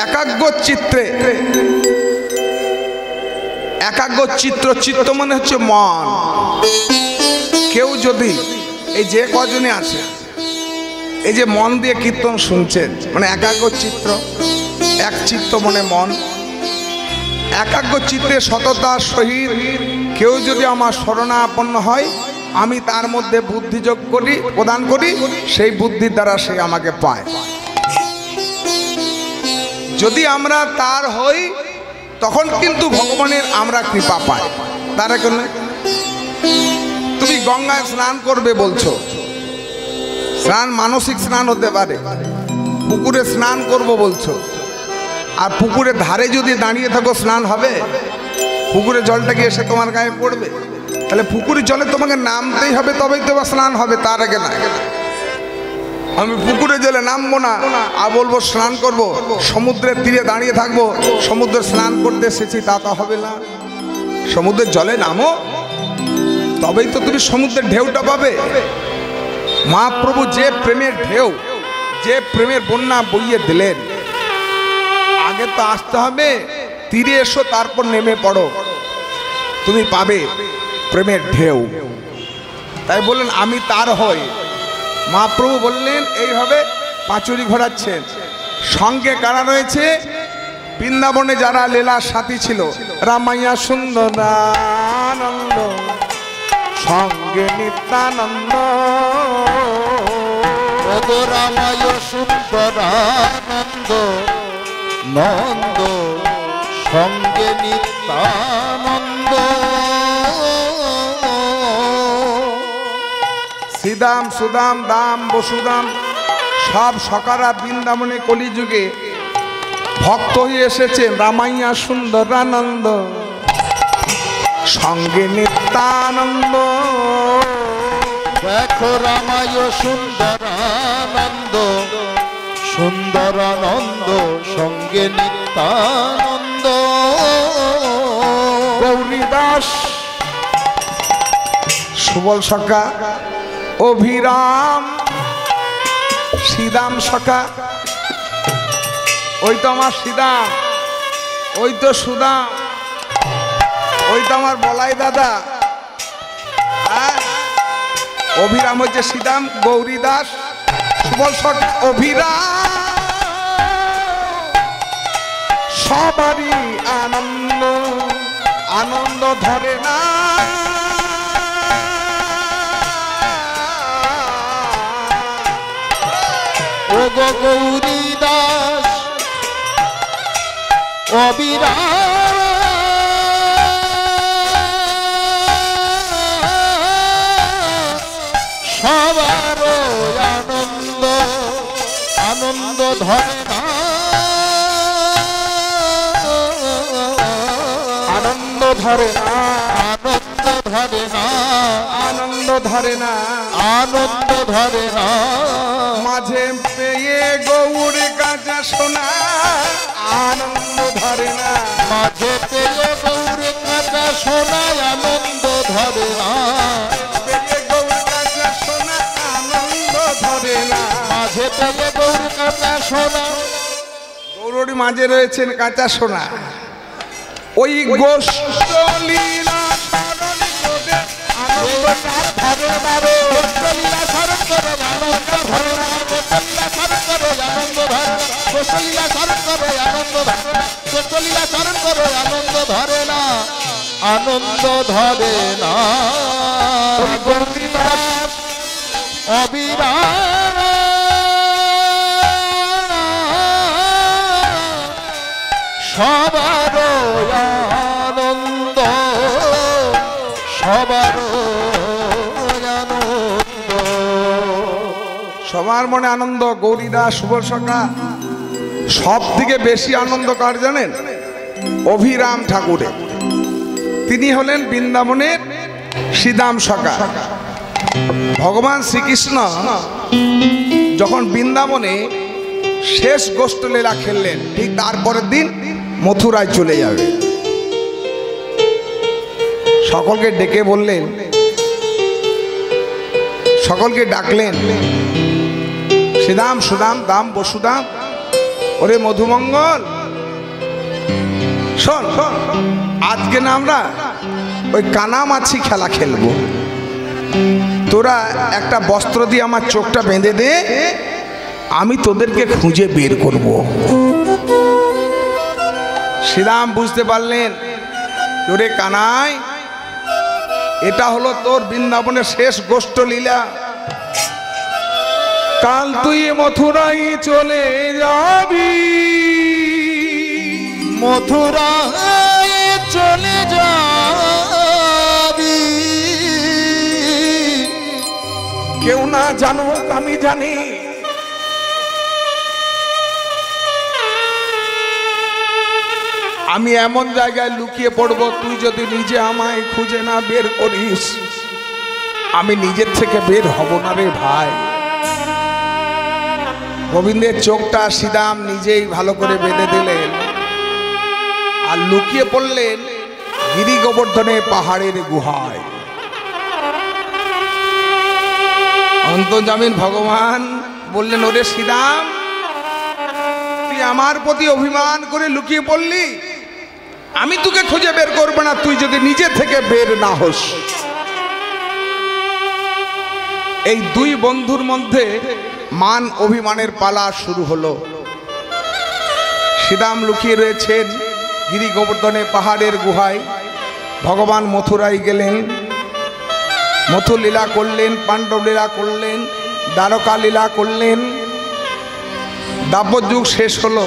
একাগ্র চিত্রে, একাগ্র চিত্র, চিত্ত মানে হচ্ছে মন। কেউ যদি এই যে কজনে আছে এই যে মন দিয়ে কীর্তন শুনছেন, মানে একাগ্র চিত্র, এক চিত্ত মানে মন, একাগ্র চিত্তে সততার সহিত কেউ যদি আমার শরণাপন্ন হয়, আমি তার মধ্যে বুদ্ধি যোগ করি, প্রদান করি, সেই বুদ্ধির দ্বারা সে আমাকে পায়। যদি আমরা তার হই তখন কিন্তু ভগবানের আমরা কৃপা পাই। তার কেন তুমি গঙ্গায় স্নান করবে বলছো, স্নান মানসিক স্নান হতে পারে, পুকুরে স্নান করব বলছো, আর পুকুরের ধারে যদি দাঁড়িয়ে থাকো স্নান হবে? পুকুরে জলটা কি এসে তোমার গায়ে পড়বে? তাহলে পুকুরের জলে তোমাকে নামতেই হবে, তবেই তো স্নান হবে, তার আগে না। আমি পুকুরে জলে নামবো না আর বলবো স্নান করব, সমুদ্রের তীরে দাঁড়িয়ে থাকবো, সমুদ্রে স্নান করতে এসেছি, তা তো হবে না। সমুদ্রের জলে নামো, তবেই তো তুমি সমুদ্রের ঢেউটা পাবে। মহাপ্রভু যে প্রেমের ঢেউ, যে প্রেমের বন্যা বইয়ে দিলেন, আগে তো আসতে হবে, তীরে এসো, তারপর নেমে পড়ো, তুমি পাবে প্রেমের ঢেউ। তাই বললেন আমি তার হই। মহাপ্রভু বললেন এইভাবে পাঁচুরি ঘোরাচ্ছেন। সঙ্গে কারা রয়েছে? বৃন্দাবনে যারা লীলার সাথী ছিল, রামাইয়া সুন্দরানন্দ সঙ্গে নিত্যানন্দ, রামায় সুন্দরানন্দ নন্দ সঙ্গে নিত্যানন্দ, শ্রীদাম সুদাম দাম বসুদাম সব সকারা বৃন্দাবনে কলিযুগে ভক্ত হয়ে এসেছেন। রামাইয়া সুন্দরানন্দ সঙ্গে নিত্যানন্দ, দেখো রামায় সুন্দরানন্দ সুন্দরানন্দ সঙ্গে নিত্যানন্দ, গৌরীদাস সুবল সখা, অভিরাম শ্রীদাম সখা, ওই তো আমার শ্রীদাম, ওই তো সুদাম, ওই তো আমার বলাই দাদা। অভিরাম হচ্ছে শ্রীদাম, গৌরীদাস সুবল সখা, অভিরাম সবারই আনন্দ, আনন্দ ধরে না। ও গো গৌরী দাস অবিরাম সবার আনন্দ, আনন্দ ধরে না, আনন্দ ধরে না, আনন্দ ধরে না, আনন্দ ধরে না, আনন্দ ধরে না, মাঝে পেয়ে গৌর কাজা শোনা, আনন্দ ধরে না, মাঝে পেয়ে গৌর কাজা শোনায় আনন্দ ধরে না, পেয়ে গৌর কাজা শোনা, আনন্দ ধরে না, মাঝে পেয়ে গৌর কাজা শোনা। গৌরীর মাঝে রয়েছেন কাঁচা সোনা। ওই গোষ্ঠ লীলা স্মরণ করে আনন্দ ধরে বারে গোষ্ঠলীলা স্মরণ করে আনন্দ ধরে না, গোষ্ঠলীলা স্মরণ করে আনন্দ ধরে না, গোষ্ঠলীলা স্মরণ করে আনন্দ ধরে না, গোষ্ঠলীলা স্মরণ করে আনন্দ ধরে না, আনন্দ ধরে না। গৌরীদাস অবিরাম সবার আনন্দ, সবার আনন্দ, সবার মনে আনন্দ। গৌরীদাস সুবল সখা, সব থেকে বেশি আনন্দ কার জানেন? অভিরাম ঠাকুরে। তিনি হলেন বৃন্দাবনের শ্রীদাম সখা। ভগবান শ্রীকৃষ্ণ যখন বৃন্দাবনে শেষ গোষ্ঠ লীলা খেললেন, ঠিক তারপরের দিন মথুরায় চলে যাবে। সকলকে ডেকে বললেন, সকলকে ডাকলেন, শ্রীদাম সুদাম দাম বসুদাম ওরে মধুমঙ্গল শোন, আজকে না আমরা ওই কানামাছি খেলা খেলবো। তোরা একটা বস্ত্র দিয়ে আমার চোখটা বেঁধে দে, আমি তোদেরকে খুঁজে বের করব। শ্রীরাম বুঝতে পারলেন, তোরে কানাই, এটা হলো তোর বৃন্দাবনের শেষ গোষ্ঠ লীলা। কাল তুই মথুরাই চলে যাবি, মথুরায় চলে যাবি, কেউ না জানো আমি জানি। আমি এমন জায়গায় লুকিয়ে পড়ব, তুই যদি নিজে আমায় খুঁজে না বের করিস, আমি নিজের থেকে বের হব না রে ভাই। গোবিন্দের চোখটা শ্রীরাম নিজেই ভালো করে বেঁধে দিলেন আর লুকিয়ে পড়লেন গিরি গোবর্ধনে পাহাড়ের গুহায়। অন্তর্যামী ভগবান বললেন, ওরে শ্রীরাম, তুই আমার প্রতি অভিমান করে লুকিয়ে পড়লি, আমি তোকে খুঁজে বের করবো না তুই যদি নিজে থেকে বের না হোস। এই দুই বন্ধুর মধ্যে মান অভিমানের পালা শুরু হলো। শ্রীরাম লুকিয়ে রয়েছেন গিরি গোবর্ধনে পাহাড়ের গুহায়, ভগবান মথুরায় গেলেন, মথুর লীলা করলেন, পাণ্ডব লীলা করলেন, দ্বারকা লীলা করলেন। দাপর যুগ শেষ হলো,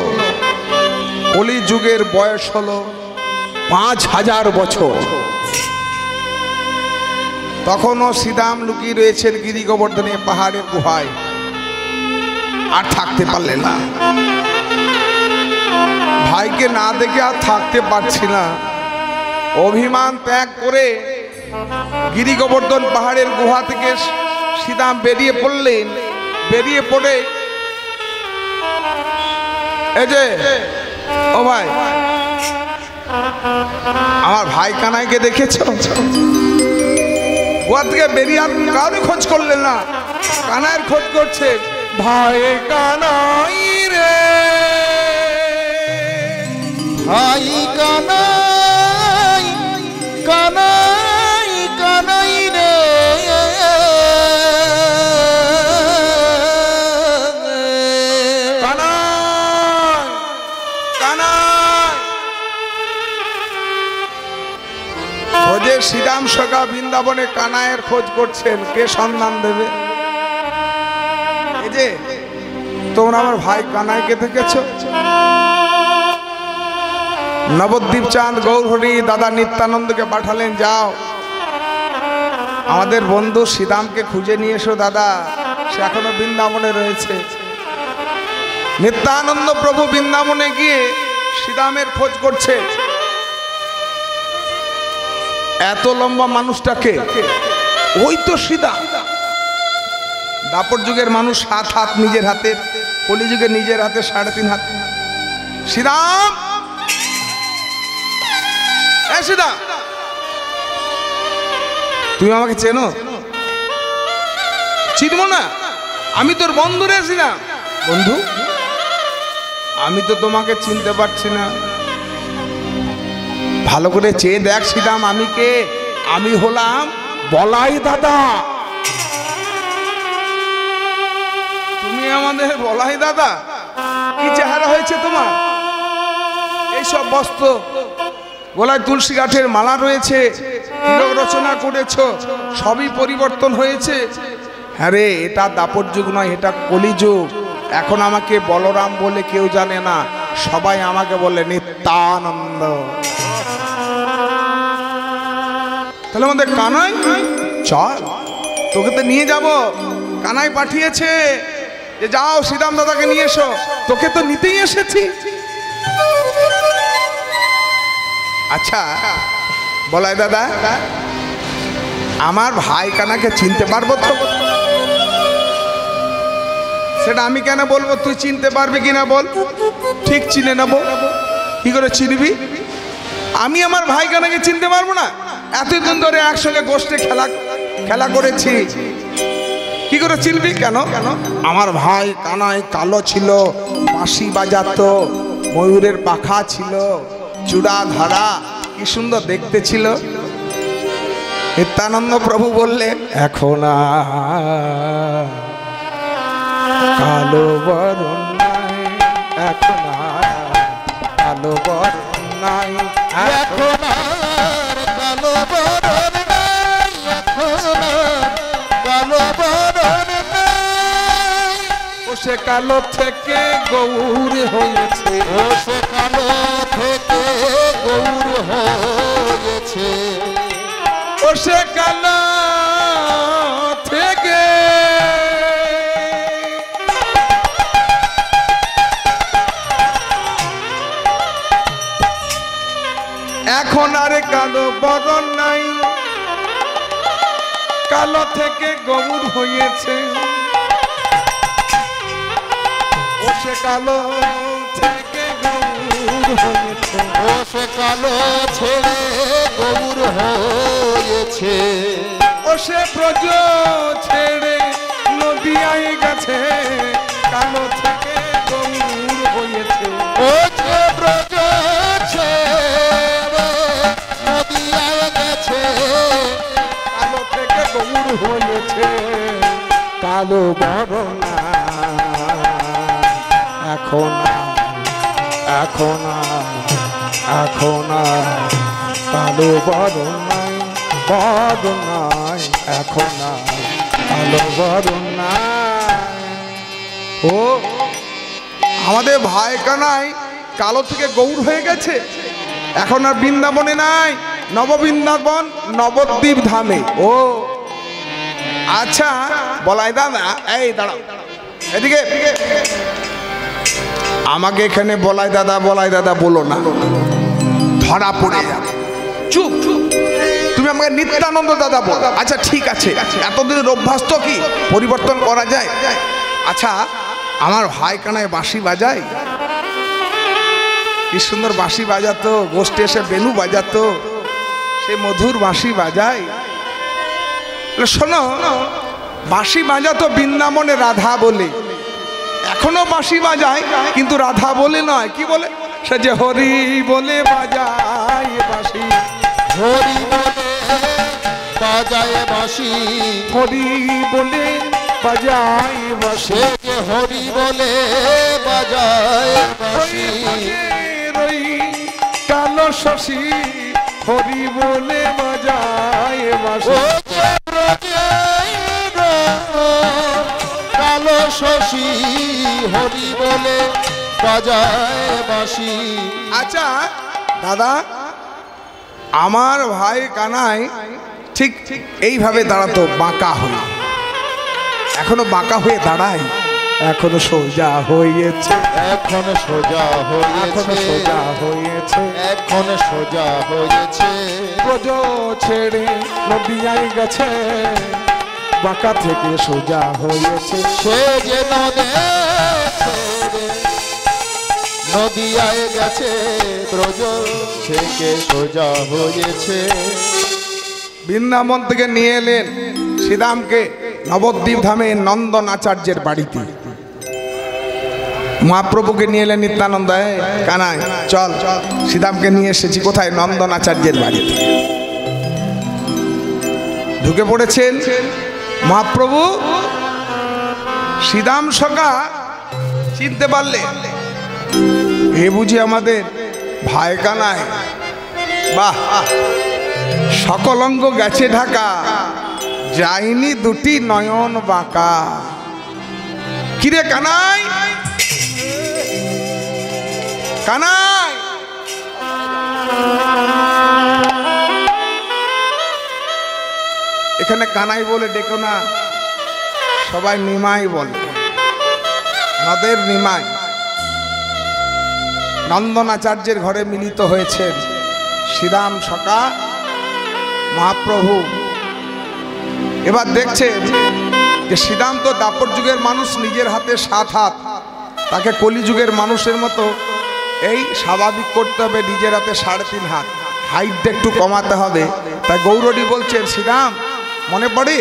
কলি যুগের বয়স হলো 5000 বছর। তখনও শ্রীরাম লুকিয়ে রয়েছেন গিরি গোবর্ধনে পাহাড়ের গুহায়, আর থাকতে পারলেন না। ভাইকে না দেখে আর থাকতে পারছি না, অভিমান ত্যাগ করে গিরি গোবর্ধন পাহাড়ের গুহা থেকে শ্রীরাম বেরিয়ে পড়লেন। বেরিয়ে পড়ে এই যে, ও ভাই, আমার ভাই কানাইকে দেখেছো? গুহা থেকে বেরিয়ে আর কারোর খোঁজ করলেন না, কানাইয়ের খোঁজ করছে। ভাই কানাই রে, ভাই কানাই, কানাই, কানাই রে, কানাই, কানাই। খোঁজে শ্রীরাম সখা বৃন্দাবনে কানাইয়ের খোঁজ করছেন, কে সন্ধান দেবে? এই যে, তোমরা আমার ভাই কানাইকে দেখেছো? নবদ্বীপ চাঁদ গৌরহরি দাদা নিত্যানন্দকে পাঠালেন, যাও আমাদের বন্ধু শ্রীরামকে খুঁজে নিয়ে এসো দাদা, সে এখনো বৃন্দাবনে রয়েছে। নিত্যানন্দ প্রভু বৃন্দাবনে গিয়ে শ্রীরামের খোঁজ করছে। এত লম্বা মানুষটাকে, ওই তো শ্রীরাম। দাপর যুগের মানুষ 7 হাত নিজের হাতে, কলিযুগে নিজের হাতে 3.5 হাত। শ্রীরাম, শ্রীরাম, তুমি আমাকে চেনো? চিনবো না? আমি তোর বন্ধু রে শ্রীরাম। বন্ধু? আমি তো তোমাকে চিনতে পারছি না। ভালো করে চেয়ে দেখ শ্রীরাম, আমি কে? আমি হলাম বলাই দাদা। তুমি আমাদের বলাই দাদা? কি চেহারা হয়েছে তোমার? এইসব বস্ত্র, গলায় তুলসী গাছের মালা রয়েছে, তিলক রচনা করেছো, সবই পরিবর্তন হয়েছে। হ্যাঁ রে, এটা দাপর যুগ নয়, এটা কলিযুগ। এখন আমাকে বলরাম বলে কেউ জানে না, সবাই আমাকে বলে নিত্যানন্দ। তাহলে আমাদের কানাই, চল তোকে তো নিয়ে যাব। কানাই পাঠিয়েছে যে যাও শ্রীরাম দাদাকে নিয়ে এসো। তোকে তো নিতেই এসেছি। আচ্ছা বলাই দাদা, আমার ভাই কানাকে চিনতে পারবো তো? সেটা আমি কেন বলবো, তুই চিনতে পারবি কিনা বল। ঠিক চিনে নেবো। কি করে চিনবি? আমি আমার ভাই কানাকে চিনতে পারবো না? এতদিন ধরে একসঙ্গে গোষ্ঠী খেলা করেছি, কি করে চিনবি? কেন? আমার ভাই কানাই কালো ছিল, বাঁশি বাজাতো, ময়ূরের পাখা ছিল, চূড়া ধারা, কি সুন্দর দেখতে ছিল। নিত্যানন্দ প্রভু বললেন, এখন আর কালো বরণ নাই, এখন আর কালো বরণ নাই, এখন আর কালো বরণ নাই, এখন আর কালো বরণ নাই। ও সে কালো থেকে গৌর হয়েছে, ও সে কালো থেকে গৌর হয়েছে, ও সে কালো থেকে এখন আর কালো বরণ নাই, কালো থেকে গৌর হয়েছে, ও সে কালো থেকে গৌর হয়েছে, ও সে কালো ছেড়ে গৌর হয়েছে, ও সে ব্রজ ছেড়ে নদিয়ায় গেছে, কালো থেকে গৌর হয়েছে, ও যে ব্রজ ছেড়ে নদিয়ায় গেছে, কালো থেকে গৌর হয়েছে, কালো বরণ নাই, এখন আর, এখন আর, এখন আর কালো বরণ নাই, বরণ নাই, এখন আর কালো বরণ নাই। ও আমাদের ভাই কানাই কালো থেকে গৌর হয়ে গেছে, এখন আর বৃন্দাবনে নাই, নববৃন্দাবন নবদ্বীপ ধামে। ও আচ্ছা বলাই দাদা, এই দাঁড়াও এদিকে, আমাকে এখানে বলাই দাদা বলো না, ধরা পড়ে যাবে। চুপ, তুমি আমাকে নিত্যানন্দ দাদা বলো। আচ্ছা ঠিক আছে, এতদিনের অভ্যাস তো কি পরিবর্তন করা যায়? আচ্ছা আমার ভাই কানায় বাঁশি বাজায়, কি সুন্দর বাঁশি বাজাতো, গোষ্ঠী এসে বেনু বাজাতো, সে মধুর বাঁশি বাজায়। শোনো, বাঁশি বাজাতো বৃন্দাবনে রাধা বলে, এখনো বাঁশি বাজায় কিন্তু রাধা বলে নয়, কি বলে? সে যে হরি বলে বাজায় বাঁশি, হরি বলে বাজায় বাঁশি, হরি বলে বাজায় বাঁশি, সে যে হরি বলে বাজায় বাঁশি, রই কালো শশী হরি বলে বাজায় বাঁশি, ও যে ব্রজের কালো শশী হরি বলে বাজায় বাঁশি। আচ্ছা দাদা, আমার ভাই কানাই ঠিক এইভাবে দাঁড়াতো বাঁকা হয়ে, এখনো বাঁকা হয়ে দাঁড়ায়, এখনো সোজা হয়েছে, এখন সোজা এখনো হয়েছে, সোজা হয়েছে, এখন সোজা হয়েছে, ব্রজ ছেড়ে নদিয়ায় গেছে, বাঁকা থেকে সোজা হয়েছে, সে যে নদে ছেড়ে নদিয়ায় গেছে, ব্রজ থেকে সোজা হয়েছে। বৃন্দাবন থেকে নিয়ে এলেন শ্রীরামকে নবদ্বীপ ধামে নন্দন আচার্যের বাড়িতে, মহাপ্রভুকে নিয়ে এলেন নিত্যানন্দ, কানাই চল, শ্রীরামকে নিয়ে এসেছি কোথায়? নন্দন আচার্যের বাড়িতে। ঢুকে পড়েছেন মহাপ্রভু, শ্রীরাম সখা চিনতে পারলে, এ বুঝি আমাদের ভাই কানাই, বাহ, সকল অঙ্গ গেছে ঢাকা, যায়নি দুটি নয়ন বাঁকা। কিরে কানাই, কানাই, এখানে কানাই বলে ডেকো না, সবাই নিমাই বলে, নদের নিমাই। নন্দনাচার্যের ঘরে মিলিত হয়েছেন শ্রীরাম সখা মহাপ্রভু। এবার দেখছেন যে শ্রীরাম তো দাপর যুগের মানুষ, নিজের হাতে 7 হাত, তাকে কলিযুগের মানুষের মতো এই স্বাভাবিক করতে হবে, নিজের হাতে 3.5 হাত, হাইটটা একটু কমাতে হবে। তাই গৌরী বলছেন, শ্রীরাম মনে পড়ে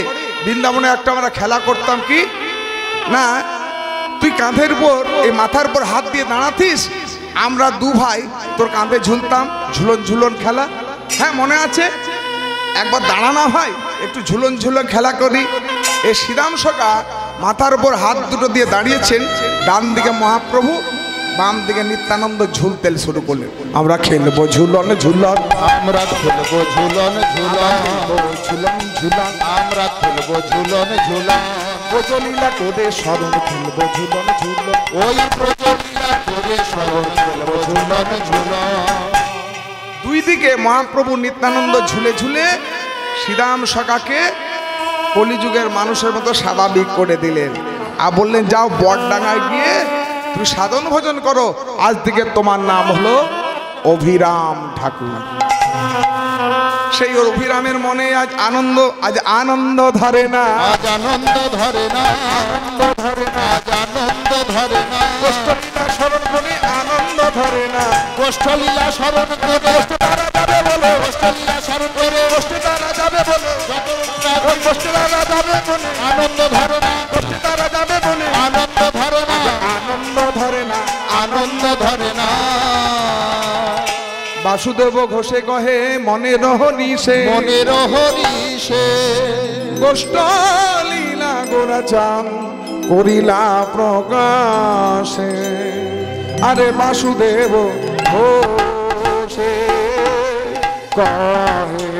বৃন্দাবনে একটা আমরা খেলা করতাম কি না, তুই কাঁধের উপর এই মাথার উপর হাত দিয়ে দাঁড়াতিস, আমরা দু ভাই তোর কাঁধে ঝুলতাম, ঝুলন ঝুলন খেলা। হ্যাঁ মনে আছে, একবার দাঁড়ানো ভাই, একটু ঝুলন ঝুলন খেলা করি। এই শ্রীরাম সখা মাথার উপর হাত দুটো দিয়ে দাঁড়িয়েছেন, ডান দিকে মহাপ্রভু, বাম দিকে নিত্যানন্দ ঝুলতে শুরু করলেন। আমরা খেলবো ঝুলন ঝুলন, আমরা খেলবো ঝুলন ঝুলন, ঝুলন ঝুলন, আমরা খেলবো ঝুলন ঝুলন, ব্রজলীলা করে স্মরণ খেলবো ঝুলন ঝুলন, ওই প্রজলীলা করে স্মরণ খেলবো ঝুলন ঝুলন। দুই দিকে মহাপ্রভু নিত্যানন্দ ঝুলে ঝুলে শ্রীরাম সখাকে কলিযুগের মানুষের মতো স্বাভাবিক করে দিলেন, আর বললেন যাও বটডাঙ্গায় গিয়ে তুমি সাধন ভোজন করো, আজ থেকে তোমার নাম হলো অভিরাম ঠাকুর। সেই অভিরামের মনে আজ আনন্দ, আজ আনন্দ ধরে না, আজ আনন্দ ধরে না, আনন্দ ধরে না, আজ আনন্দ ধরে না, কষ্টলীলা স্মরণ করে আনন্দ ধরে না, কষ্টলীলা স্মরণ করে কষ্ট তারা যাবে বলে, কষ্টলীলা স্মরণ করে কষ্ট তারা যাবে বলে, যত কষ্ট তারা যাবে বলে, আনন্দ ধরে না, কষ্ট তারা যাবে বলে, আনন্দ ধরে না, আনন্দ ধরে না। আনন্দ ধরে না। বাসুদেব ঘোষে কহে মনে রহনি সে, মনের হরিষে কষ্ট লীলা গোরা চান করিলা প্রকাশে, আরে বাসুদেব ঘোষে কহে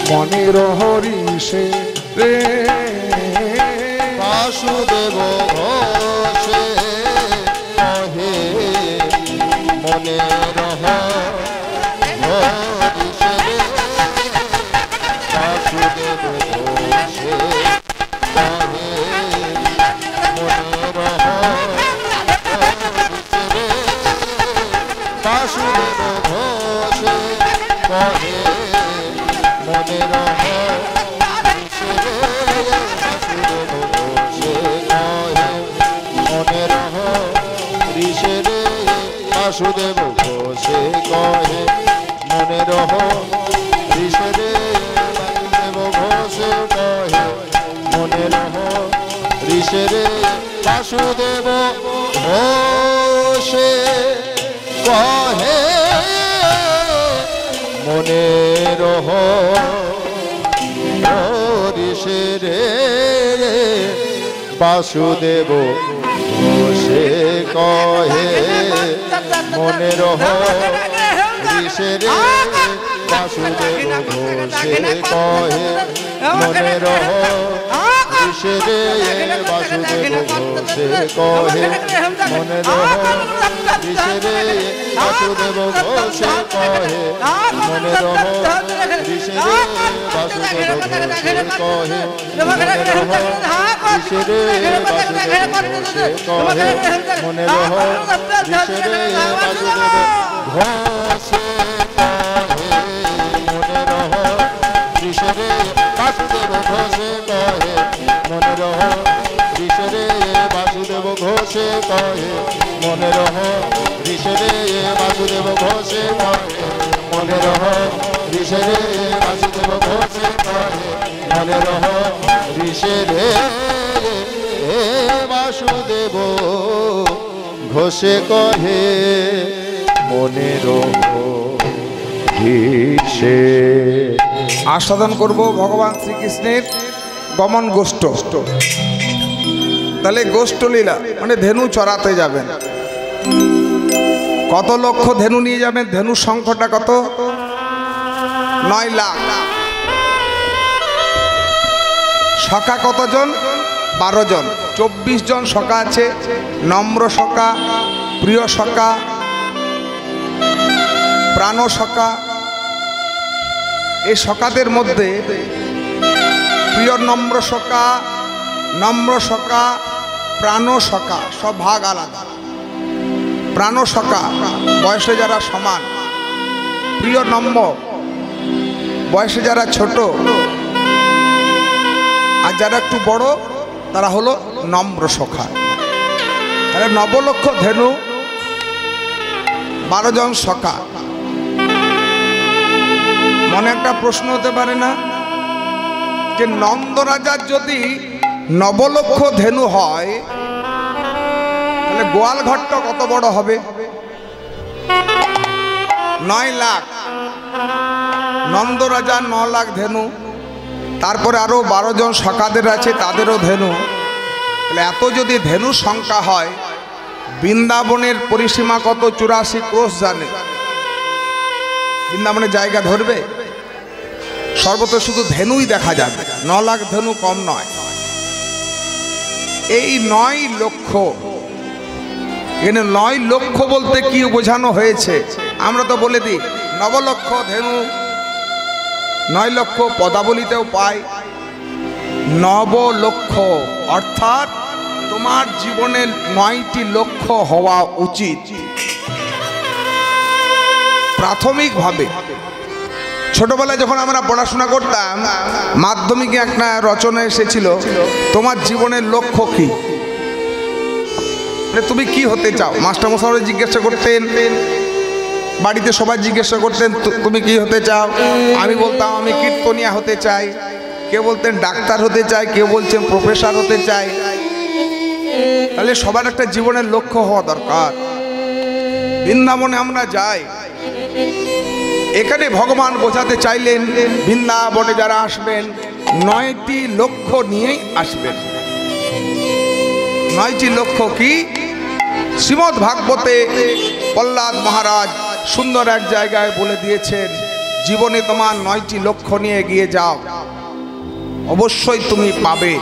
মনের হরিষে রে, বাসুদেব ঘোষে কহে মনের হরিষে, বাসুদেব ঘোষে কহে মনের হরিষে, বাসুদেব ঘোষে কহে মনের বাসুদেব ঘোষে কহে মনের হরিষে রে, বাসুদেব ঘোষে কহে মনের হরিষে রে, বাসুদেব ঘোষে কহে মনের হরিষে রে, বাসুদেব ঘোষে কহে মনের হরিষে রে, বাসুদেব ঘোষে কহে মনের হরিষে রে, বাসুদেব ঘোষে কহে মনের হরিষে রে, বাসুদেব ঘোষে কহে মনের হরিষে রে, বাসুদেব ঘোষে কহে মনের হরিষে রে, বাসুদেব ঘোষে কহে মনের হরিষে রে, বাসুদেব ঘোষে কহে মনের হরিষে রে, বাসুদেব ঘোষে কহে মনের হরিষে রে, বাসুদেব ঘোষে কহে মনের হরিষে রে, বাসুদেব ঘোষে কহে মনের হরিষে রে, বাসুদেব ঘোষে কহে মনের হরিষে রে, বাসুদেব ঘোষে কহে মনের হরিষে। আস্বাদন করব ভগবান শ্রীকৃষ্ণের গমন গোষ্ঠ। তাহলে গোষ্ঠ লীলা মানে ধেনু চড়াতে যাবেন, কত লক্ষ ধেনু নিয়ে যাবেন, ধেনুর সংখ্যাটা কত? 9 লাখ। সখা কতজন? 12 জন। 24 জন সখা আছে, নম্র সখা, প্রিয় সখা, প্রাণ সখা। এই সখাদের মধ্যে প্রিয় নম্র সখা, প্রাণ সখা সব ভাগ আলাদা। প্রাণ সখা বয়সে যারা সমান, প্রিয় নম্র বয়সে যারা ছোট, আর যারা একটু বড় তারা হলো নম্র সখা। তাহলে 9 লক্ষ ধেনু, 12 জন সখা, মনে একটা প্রশ্ন হতে পারে না যে নন্দ রাজার যদি 9 লক্ষ ধেনু হয় তাহলে গোয়াল ঘরটা কত বড় হবে? 9 লাখ। নন্দ রাজার 9 লাখ ধেনু, তারপরে আরো 12 জন সখাদের আছে, তাদেরও ধেনু। তাহলে এত যদি ধেনু সংখ্যা হয়, বৃন্দাবনের পরিসীমা কত? 84 ক্রোশ। জানে বৃন্দাবনের জায়গা ধরবে? সর্বত্র শুধু ধেনুই দেখা যাবে। 9 লাখ ধেনু কম নয়। এই 9 লক্ষ, এখানে 9 লক্ষ বলতে কি বোঝানো হয়েছে? আমরা তো বলে দিই 9 লক্ষ ধেনু, 9 লক্ষ পদাবলিতেও পাই। 9 লক্ষ অর্থাৎ তোমার জীবনে 9টি লক্ষ হওয়া উচিত। প্রাথমিকভাবে ছোটবেলায় যখন আমরা পড়াশোনা করতাম, মাধ্যমিকে একটা রচনা এসেছিল, তোমার জীবনের লক্ষ্য কি? তুমি কি হতে চাও? মাস্টারমশাই জিজ্ঞাসা করতেন, বাড়িতে সবাই জিজ্ঞাসা করতেন তুমি কি হতে চাও? আমি বলতাম আমি কীর্তনিয়া হতে চাই। কেউ বলতেন ডাক্তার হতে চাই, কেউ বলছেন প্রফেসর হতে চাই। তাহলে সবার একটা জীবনের লক্ষ্য হওয়া দরকার। বৃন্দাবনে আমরা যাই, এখানে ভগবান বোঝাতে চাইলেন বৃন্দাবনে যারা আসবেন 9টি লক্ষ্য নিয়েই আসবেন। 9টি লক্ষ্য কি? শ্রীমদ্ ভাগবতে প্রহ্লাদ মহারাজ সুন্দর এক জায়গায় বলে দিয়েছেন, জীবনে তোমার 9টি লক্ষ্য নিয়ে এগিয়ে যাও, অবশ্যই তুমি পাবে।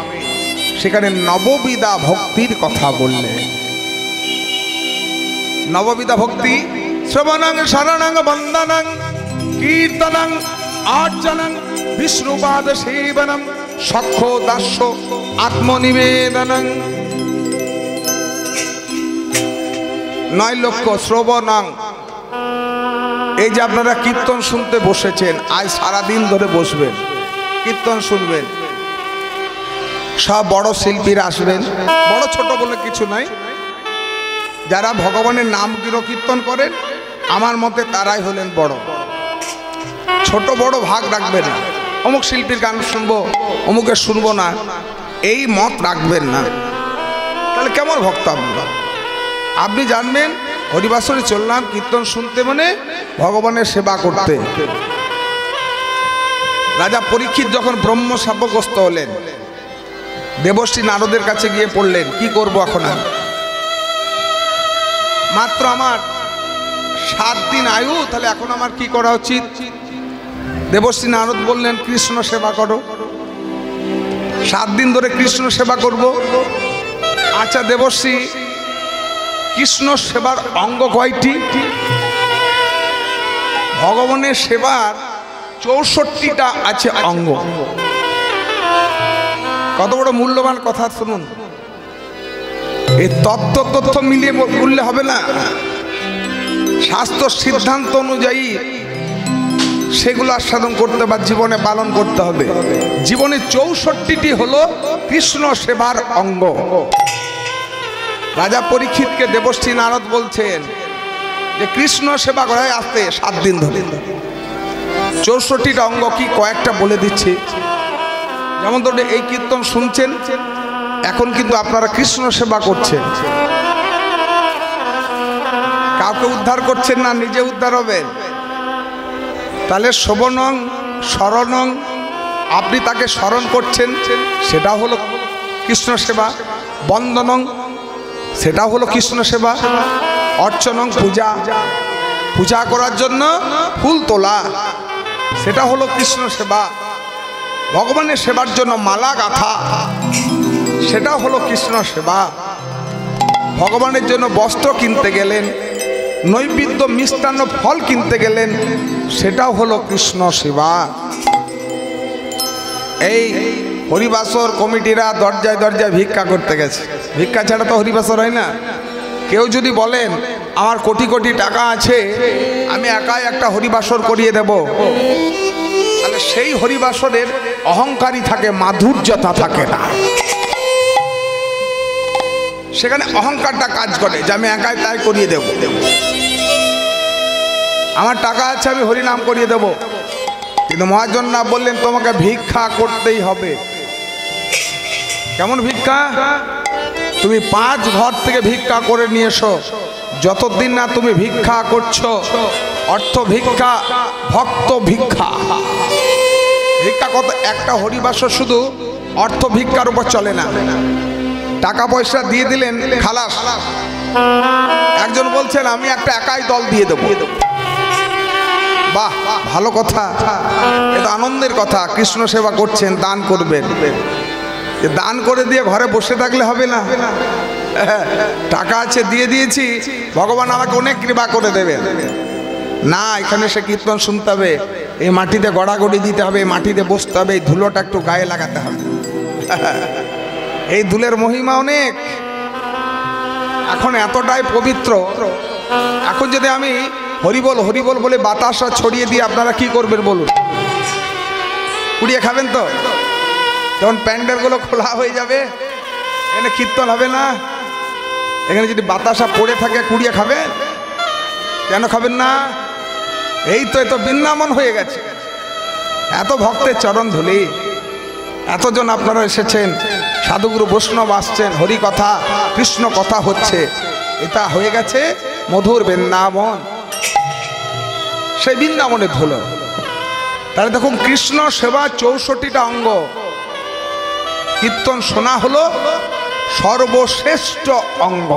সেখানে নববিধা ভক্তির কথা বললেন। নববিধা ভক্তি: শ্রবণং শরণং বন্দনং কীর্তনং আর্চনং বিষ্ণুপাদ সেবনং সখ্য দাস্য আত্মনিবেদনং। 9 লক্ষ শ্রবণং, এই যে আপনারা কীর্তন শুনতে বসেছেন, আজ সারাদিন ধরে বসবেন, কীর্তন শুনবেন। সব বড় শিল্পীরা আসবেন, বড় ছোট বলে কিছু নাই। যারা ভগবানের নাম কীর্তন করেন আমার মতে তারাই হলেন বড়। ছোট বড় ভাগ রাখবেন না, অমুক শিল্পীর গান শুনবো অমুকের শুনবো না, এই মত রাখবেন না। তাহলে কেমন ভক্ত আপনারা? আপনি জানবেন হরিবাসরে চললাম কীর্তন শুনতে মানে ভগবানের সেবা করতে। রাজা পরীক্ষিত যখন ব্রহ্ম শাপগ্রস্ত হলেন, দেবশ্রী নারদের কাছে গিয়ে পড়লেন, কি করব এখন? মাত্র আমার 7 দিন আয়ু, তাহলে এখন আমার কি করা উচিত? দেবশ্রী নারদ বললেন, কৃষ্ণ সেবা করো। 7 দিন ধরে কৃষ্ণ সেবা করব। আচ্ছা দেবশ্রী, কৃষ্ণ সেবার অঙ্গ কয়টি? ভগবানের সেবার 64টা আছে অঙ্গ। কত বড় মূল্যবান কথা শুনুন। এই তথ্য মিলিয়ে বললে হবে না, শাস্ত্র সিদ্ধান্ত অনুযায়ী সেগুলো আস্বাদন করতে বা জীবনে পালন করতে হবে। জীবনে 64টি হলো কৃষ্ণ সেবার অঙ্গ। রাজা পরীক্ষিতকে দেবশ্রী নারদ বলছেন যে কৃষ্ণ সেবা করায় আসতে 7 দিন ধরে 64টা অঙ্গ কি কয়েকটা বলে দিচ্ছি। যেমন ধরুন এই কীর্তন শুনছেন, এখন কিন্তু আপনারা কৃষ্ণ সেবা করছেন, কাউকে উদ্ধার করছেন না, নিজে উদ্ধার হবেন। তাহলে শ্রবণং শরণং, আপনি তাকে স্মরণ করছেন, সেটা হলো কৃষ্ণ সেবা। বন্দনং, সেটা হলো কৃষ্ণ সেবা। অর্চনং, পূজা, পূজা করার জন্য ফুল তোলা, সেটা হলো কৃষ্ণ সেবা। ভগবানের সেবার জন্য মালা গাঁথা, সেটা হলো কৃষ্ণ সেবা। ভগবানের জন্য বস্ত্র কিনতে গেলেন, নৈবেদ্য মিষ্টান্ন ফল কিনতে গেলেন, সেটাও হলো কৃষ্ণ সেবা। এই হরিবাসর কমিটিরা দরজায় দরজায় ভিক্ষা করতে গেছে। ভিক্ষা ছাড়া তো হরিবাসর হয় না। কেউ যদি বলেন আমার কোটি কোটি টাকা আছে, আমি একাই একটা হরিবাসর করিয়ে দেব, তাহলে সেই হরিবাসরের অহংকারী থাকে, মাধুর্যতা থাকে না। সেখানে অহংকারটা কাজ করে যে আমি একাই তাই করিয়ে দেব, আমার টাকা আছে আমি হরিনাম করিয়ে দেব। কিন্তু মহাজন না বললেন তোমাকে ভিক্ষা করতেই হবে। কেমন ভিক্ষা? তুমি 5 ঘর থেকে ভিক্ষা করে নিয়ে এসো। যতদিন না তুমি ভিক্ষা করছো, অর্থ ভিক্ষা, ভক্ত ভিক্ষা। ভিক্ষা কত? একটা হরিবাসর শুধু অর্থ ভিক্ষার উপর চলে না, টাকা পয়সা দিয়ে দিলেন খালাস। একজন বলছেন আমি একটা একাই দল দিয়ে দেবো। বাহ, ভালো কথা, এটা আনন্দের কথা। কৃষ্ণ সেবা করছেন, দান করবেন। দান করে দিয়ে ঘরে বসে থাকলে হবে না। টাকা আছে, দিয়ে দিয়েছি, ভগবান আমাকে অনেক কৃপা করে দেবেন না। এখানে সে কীর্তন শুনতে হবে, এই মাটিতে গড়াগড়ি দিতে হবে, মাটিতে বসতে হবে, এই ধুলোটা একটু গায়ে লাগাতে হবে। এই ধুলের মহিমা অনেক। এখন এতটাই পবিত্র। এখন যদি আমি হরিবল হরিবল বলে বাতাসা ছড়িয়ে দিয়ে আপনারা কি করবেন বলুন? কুড়িয়ে খাবেন তো? যখন প্যান্ডেলগুলো খোলা হয়ে যাবে, এখানে কীর্তন হবে না। এখানে যদি বাতাসা পড়ে থাকে, কুড়িয়ে খাবেন? কেন খাবেন না? এই তো এত বৃন্দাবন হয়ে গেছে, এত ভক্তের চরণ ধুলি, এতজন আপনারা এসেছেন, সাধুগুরু বৈষ্ণব আসছেন, হরি কথা কৃষ্ণ কথা হচ্ছে, এটা হয়ে গেছে মধুর বৃন্দাবন। সেই বৃন্দাবনে ধুলো। তাহলে দেখুন, কৃষ্ণ সেবা 64টা অঙ্গ, কীর্তন শোনা হলো সর্বশ্রেষ্ঠ অঙ্গ।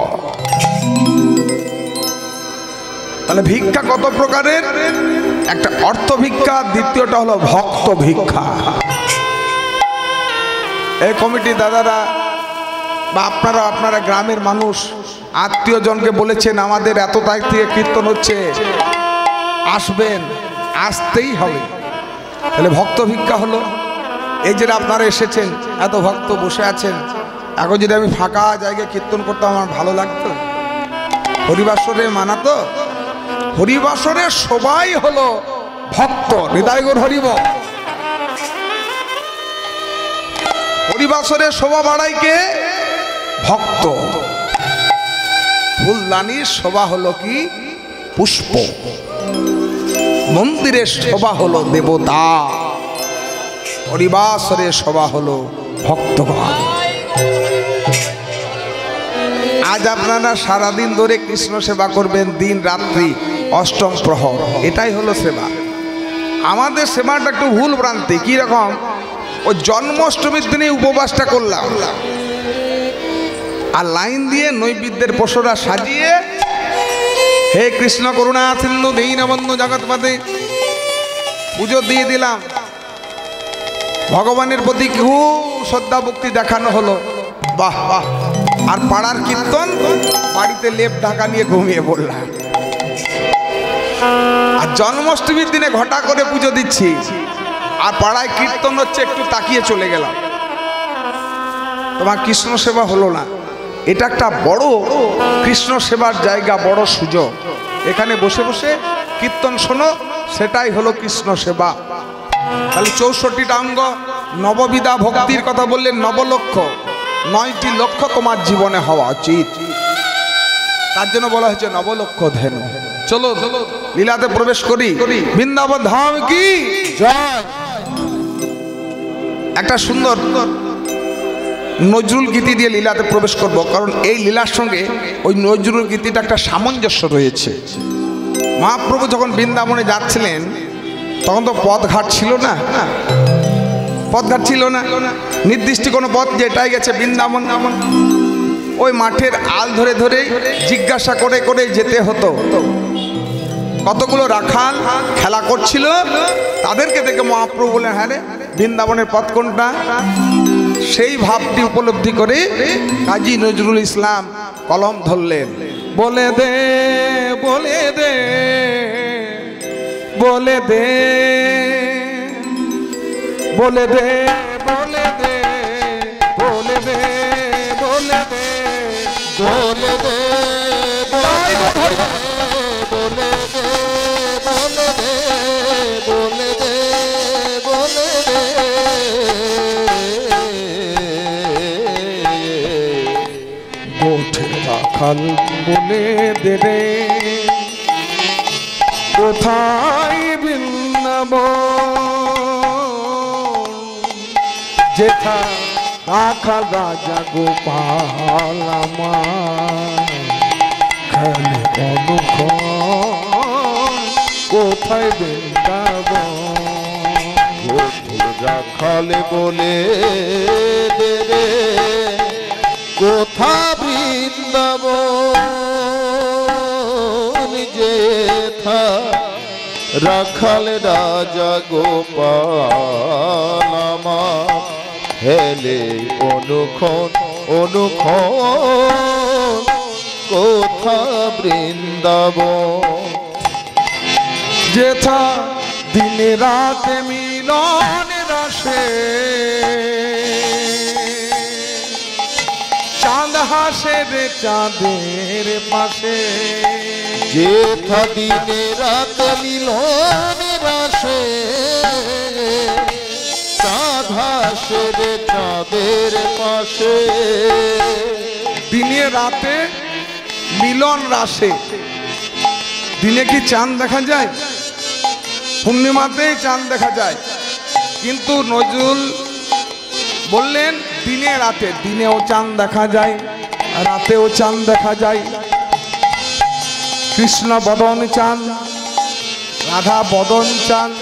তাহলে ভিক্ষা কত প্রকারের? একটা অর্থ ভিক্ষা, দ্বিতীয়টা হলো ভক্ত ভিক্ষা। এই কমিটি দাদারা বা আপনারা গ্রামের মানুষ আত্মীয়জনকে বলেছেন আমাদের এত তারিখ থেকে কীর্তন হচ্ছে, আসবেন, আসতেই হবে। তাহলে ভক্ত ভিক্ষা হলো। এই যে আপনারা এসেছেন, এত ভক্ত বসে আছেন, এখন যদি আমি ফাঁকা জায়গায় কীর্তন করতাম আমার ভালো লাগতো? হরিবাসরে মানাতো? হরিবাসরে সবাই হলো ভক্ত। হৃদয়গর হরিব। হরিবাসরে শোভা বাড়াই কে? ভক্ত। ফুলদানির শোভা হলো কি? পুষ্প। মন্দিরের শোভা হলো দেবতা। হরিবাসরে শোভা হলো ভক্তগণ। আজ আপনারা সারাদিন ধরে কৃষ্ণ সেবা করবেন, দিন রাত্রি, অষ্টম প্রহর, এটাই হলো সেবা। আমাদের সেবাটা একটু ভুল ভ্রান্তি। কি রকম? ওই জন্মাষ্টমীর দিনে উপবাসটা করলাম, আর লাইন দিয়ে নৈবেদ্যের পশুরা সাজিয়ে হে কৃষ্ণ করুণা সিন্ধু দীনবন্ধু জগৎপতি পুজো দিয়ে দিলাম। ভগবানের প্রতি খুব শ্রদ্ধা ভক্তি দেখানো হলো, বাহ বাহ। আর পাড়ার কীর্তন, বাড়িতে লেপ ঢাকা নিয়ে ঘুমিয়ে পড়লাম। আর জন্মাষ্টমীর দিনে ঘটা করে পুজো দিচ্ছি, আর পাড়ায় কীর্তন হচ্ছে, একটু তাকিয়ে চলে গেলাম। তোমার কৃষ্ণ সেবা হলো না। এটা একটা বড় কৃষ্ণ সেবার জায়গা, বড় সুযোগ। এখানে বসে বসে কীর্তন শোনো, সেটাই হলো কৃষ্ণ সেবা। তাহলে 64টা অঙ্গ। নববিধা ভক্তির কথা বললেন, নবলক্ষ্য, 9টি লক্ষ্য তোমার জীবনে হওয়া উচিত। তার জন্য বলা হয়েছে নবলক্ষ্য ধ্যান। চলো লীলাতে প্রবেশ করি। বৃন্দাবন ধাম কি জয়। একটা সুন্দর নজরুল গীতি দিয়ে লীলাতে প্রবেশ করব, কারণ এই লীলার সঙ্গে ওই নজরুল গীতিটা একটা সামঞ্জস্য রয়েছে। মহাপ্রভু যখন বৃন্দাবনে যাচ্ছিলেন, তখন তো পথঘাট ছিল না, পথঘাট ছিল না, নির্দিষ্ট কোনো পথ যেটাই গেছে বৃন্দাবন, ওই মাঠের আল ধরে ধরে জিজ্ঞাসা করে করে যেতে হতো। কতগুলো রাখাল খেলা করছিল, তাদেরকে দেখে মহাপ্রভু বলেন, হ্যাঁ রে, বৃন্দাবনের পথ কোনটা? সেই ভাবটি উপলব্ধি করে কাজী নজরুল ইসলাম কলম ধরলেন, বলে দে বলে দে বলে দে বলে দে বলে দে বলে দে বলে দে বলে দে বলে দে বলে দে বলে দে বলে দে গোঠে রাখাল বলে দে রে, কোথায় বৃন্দাবন? যেথা রাখা রাজা গোপাল আমার খেলে অনুক্ষণ কোথায় বৃন্দাবন রাখালে বলে দে রে কোথা বৃন্দাবন যেথা রাখাল রাজা গোপাল আমার হেলে অনুক্ষণ অনুক্ষণ কোথা বৃন্দাবন যেথা দিনে রাতে মিলন রাশে চাঁদ হাসে রে চাঁদের পাশে যেথা দিনে রাত মিলন রাশে চাঁদ হাসে রে চাঁদের পাশে দিনে রাতে মিলন রাশে দিনে কি চাঁদ দেখা যায় পূর্ণিমাতেই চাঁদ দেখা যায় কিন্তু নজরুল বললেন দিনে রাতে দিনেও চাঁদ দেখা যায় রাতেও চাঁদ দেখা যায় কৃষ্ণ বদন চাঁদ রাধা বদন চাঁদ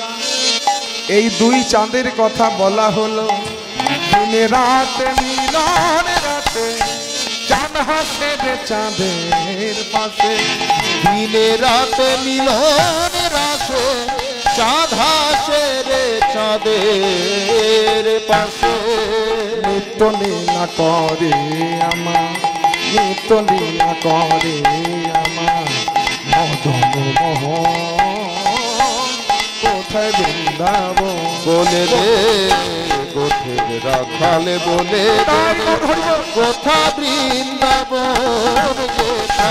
এই দুই চাঁদের কথা বলা হলো দিনে রাতে মিলন রাতে চাঁদ হাসে রে চাঁদের পাশে দিনে রাতে মিলন রাশে চাঁদ হাসে রে চাঁদের পাশে নিত্য লীলা করে আমার নিত্য লীলা করে আমার মদন মোহন কোথায় বৃন্দাবন বলে রে কোথের রাখালে বলে কোথা বৃন্দাবন কোথা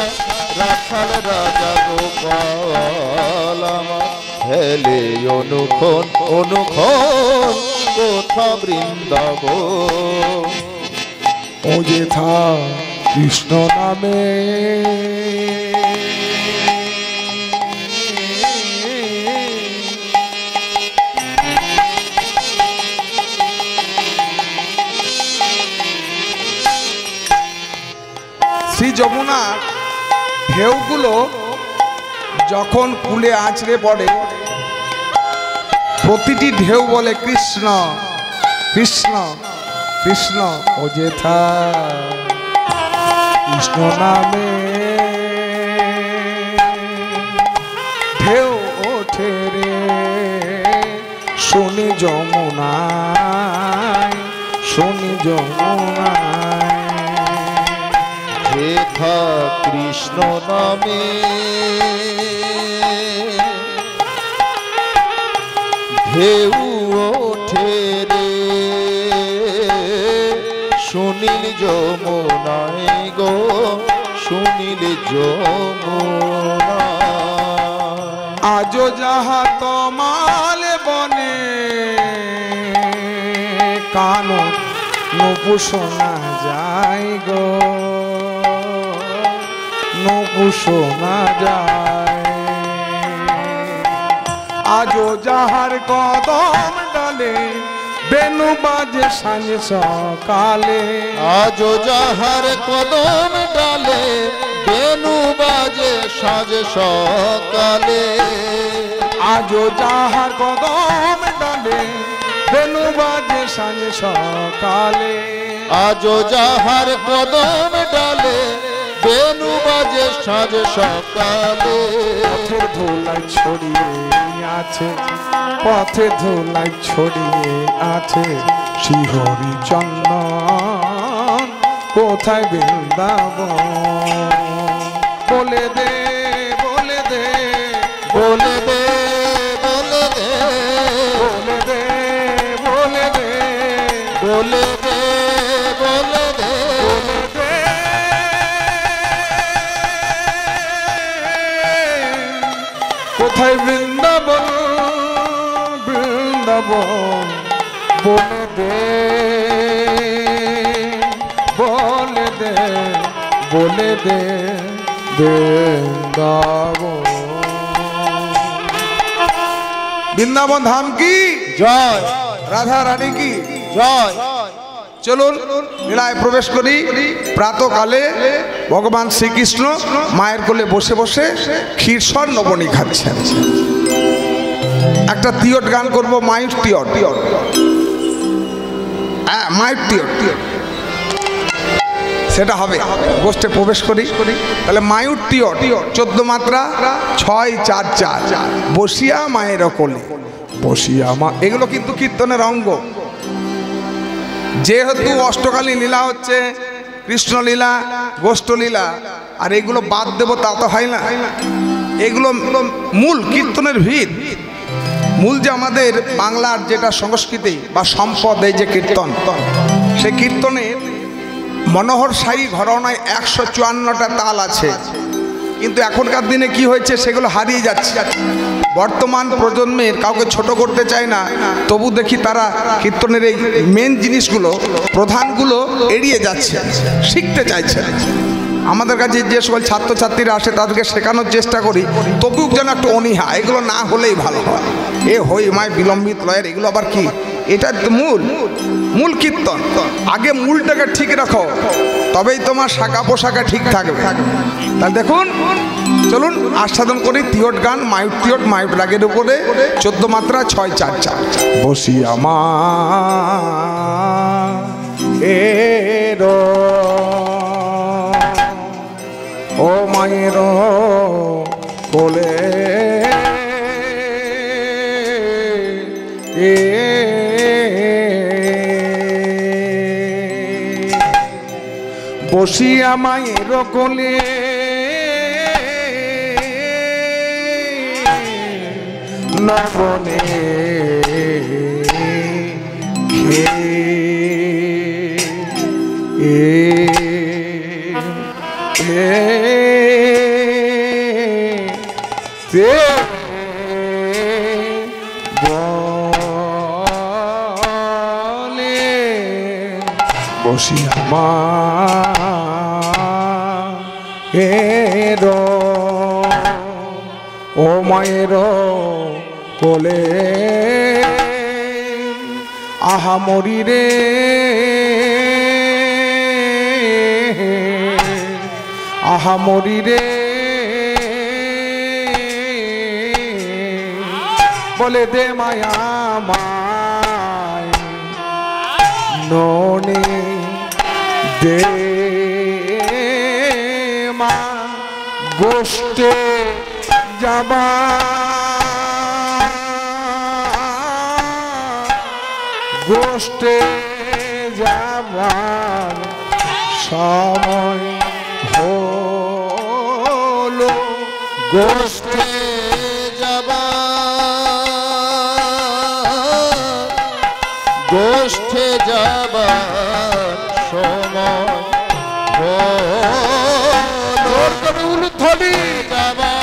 রাখাল রাজা গোপাল আমার হেলে অনুক্ষণ অনুক্ষণ কোথা বৃন্দাবন ও যেথা কৃষ্ণ নামে শ্রী যমুনার ঢেউগুলো যখন কূলে আছড়ে পড়ে প্রতিটি ঢেউ বলে কৃষ্ণ কৃষ্ণ কৃষ্ণ ও যেথা কৃষ্ণ নামে ঢেউ ওঠে রে শুনি যমুনায় শুনি যমুনায় যেথা কৃষ্ণ নামে ঢেউ ওঠে রে সুনীল যমুনায় গো সুনীল যমুনা আজো যাহা তমাল বনে কানো নপু শোনা যায় গো নপু শোনা যায় আজো যাহার কদম ডালে বেনু বাজে সাঁঝ সকালে আজো যাহার কদম ডালে বেনু বাজে সাঁঝ সকালে আজো যাহার কদম ডালে বেনু বাজে সাঁঝ সকালে আজো যাহার কদম ডালে বেনু বাজে সাঁঝ সকালে পথের ধুলাই ছড়িয়ে আছে পথে ধুলাই ছড়িয়ে আছে শ্রীহরি চন্দন কোথায় বৃন্দাবন বলে দে বলে দে বলে দে বলে দে বলে দে বলে দে বলে দে বলে দে কোথায় বৃন্দাবন বৃন্দাবন বলে দে বলে দে বলে দে বৃন্দাবন বৃন্দাবন ধাম কি জয় রাধা রানী কি জয় চলুন লীলায় প্রবেশ করি। প্রাতকালে ভগবান শ্রীকৃষ্ণ মায়ের কোলে বসে বসে ক্ষীরসর নবনী খাচ্ছেন। একটা তিয়ট গান করবো, মায়ুর তিয়ট। হ্যাঁ, মায়ুর তিয়ট, সেটা হবে। গোষ্ঠে প্রবেশ করি তাহলে মায়ুর তিয়ট 14 মাত্রা 6 4 4 বসিয়া মায়ের কোলে বসিয়া মা, এগুলো কিন্তু কীর্তনের অঙ্গ। যেহেতু অষ্টকালী লীলা হচ্ছে, কৃষ্ণলীলা, গোষ্ঠলীলা, আর এগুলো বাদ দেবো তা তো হয় না। এগুলো মূল কীর্তনের ভিত। মূল যে আমাদের বাংলার যেটা সংস্কৃতি বা সম্পদ, এই যে কীর্তন, সেই কীর্তনের মনোহর শাহী ঘরানায় 154টা তাল আছে। কিন্তু এখনকার দিনে কি হয়েছে, সেগুলো হারিয়ে যাচ্ছে। বর্তমান প্রজন্মের কাউকে ছোট করতে চায় না, তবু দেখি তারা কীর্তনের এই মেন জিনিসগুলো, প্রধানগুলো এড়িয়ে যাচ্ছে, শিখতে চাইছে। আমাদের কাছে যে সকল ছাত্রছাত্রীরা আসে তাদেরকে শেখানোর চেষ্টা করি, তবুও যেন একটু অনীহা, এগুলো না হলেই ভালো হয়। এ হই মায় বিলম্বিত লয়ের, এগুলো আবার কি? এটা তো মূল কীর্তন। আগে মূলটাকে ঠিক রাখো, তবেই তোমার শাখা পোশাকা ঠিক থাকবে। তাহলে দেখুন, চলুন আস্বাদন করি তিয়ট গান, মায়ুর তিয়ট, মায়ুর রাগের উপরে 14 মাত্রা 6 4 4 বসিয়া মা এর ও মায়ের কোলে বসিয়া মায়ের কোলে নবনে বসিয়া মা এর ও মায়ের কোলে আহা মরি রে আহা মরি রে বলে দে মায়া মায় ননে দে মা গোষ্ঠে যাবা গোষ্ঠে যাবার সময় হলো গোষ্ঠে যাবা গোষ্ঠে যাবা সময় হলো থলি যাবা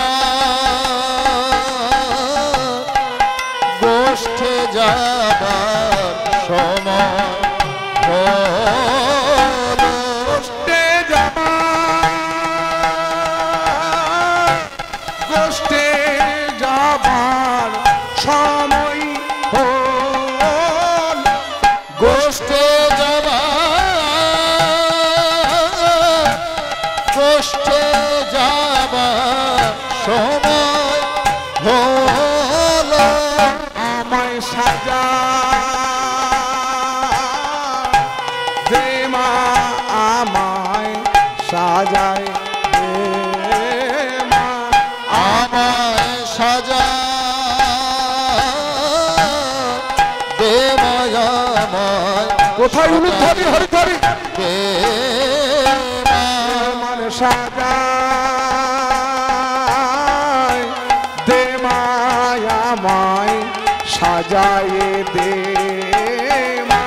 গোষ্ঠে যাবা সময় হলো গোষ্ঠে যাবা গোষ্ঠে যাবার সময় হল গোষ্ঠে যাবা গোষ্ঠে যাবা সময় হলো আমায় সাজা দে মা আমায় সাজায় দে মা আমায় সাজা দে মায়াময় কোথায় উলুধ্বনি হরিধরি দে আমার সাজায় দে মায়াময় সাজায় দে মা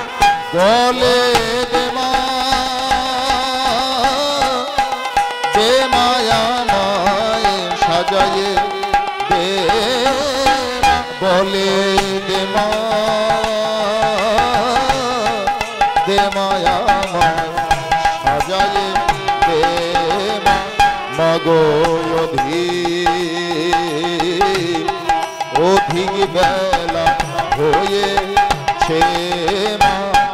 বলে দে মা দে মায়াময় সাজায়ে দে বলে দে মা দে মায়াময় সাজায়ে দে মা মাগো অধিক বেলা হয়েছে মা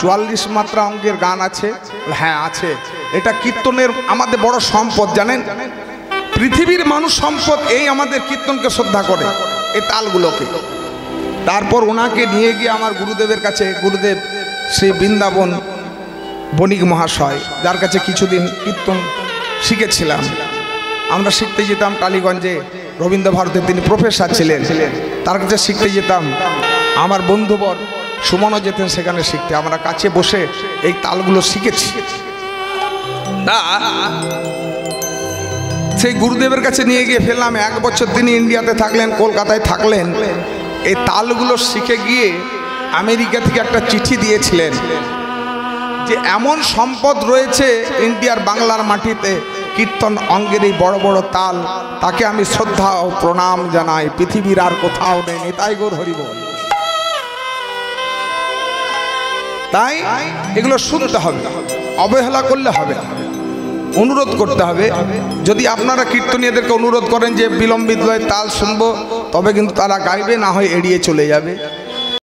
44 মাত্রা অঙ্কের গান আছে? হ্যাঁ আছে। এটা কীর্তনের আমাদের বড় সম্পদ, জানেন? পৃথিবীর মানুষ সম্পদ এই আমাদের কীর্তনকে শ্রদ্ধা করে, এই তালগুলোকে। তারপর ওনাকে নিয়ে গিয়ে আমার গুরুদেবের কাছে, গুরুদেব শ্রী বৃন্দাবন বণিক মহাশয়, যার কাছে কিছুদিন কীর্তন শিখেছিলাম, আমরা শিখতে যেতাম টালিগঞ্জে, রবীন্দ্র ভারতীর তিনি প্রফেসর ছিলেন, তার কাছে শিখতে যেতাম। আমার বন্ধুবর সুমনও যেতেন সেখানে শিখতে, আমরা কাছে বসে এই তালগুলো শিখেছি। তা সেই গুরুদেবের কাছে নিয়ে গিয়ে ফেললাম। 1 বছর তিনি ইন্ডিয়াতে থাকলেন, কলকাতায় থাকলেন। এই তালগুলো শিখে গিয়ে আমেরিকা থেকে একটা চিঠি দিয়েছিলেন যে এমন সম্পদ রয়েছে ইন্ডিয়ার বাংলার মাটিতে, কীর্তন অঙ্গের এই বড় বড় তাল, তাকে আমি শ্রদ্ধা ও প্রণাম জানাই, পৃথিবীর আর কোথাও নেই। নিতাই গৌর হরি বল। তাই এগুলো শুনতে হবে, অবহেলা করলে হবে না, অনুরোধ করতে হবে। যদি আপনারা কীর্তনীয়দেরকে অনুরোধ করেন যে বিলম্বিত তাল শুনবো, তবে কিন্তু তারা গাইবে, না হয় এড়িয়ে চলে যাবে।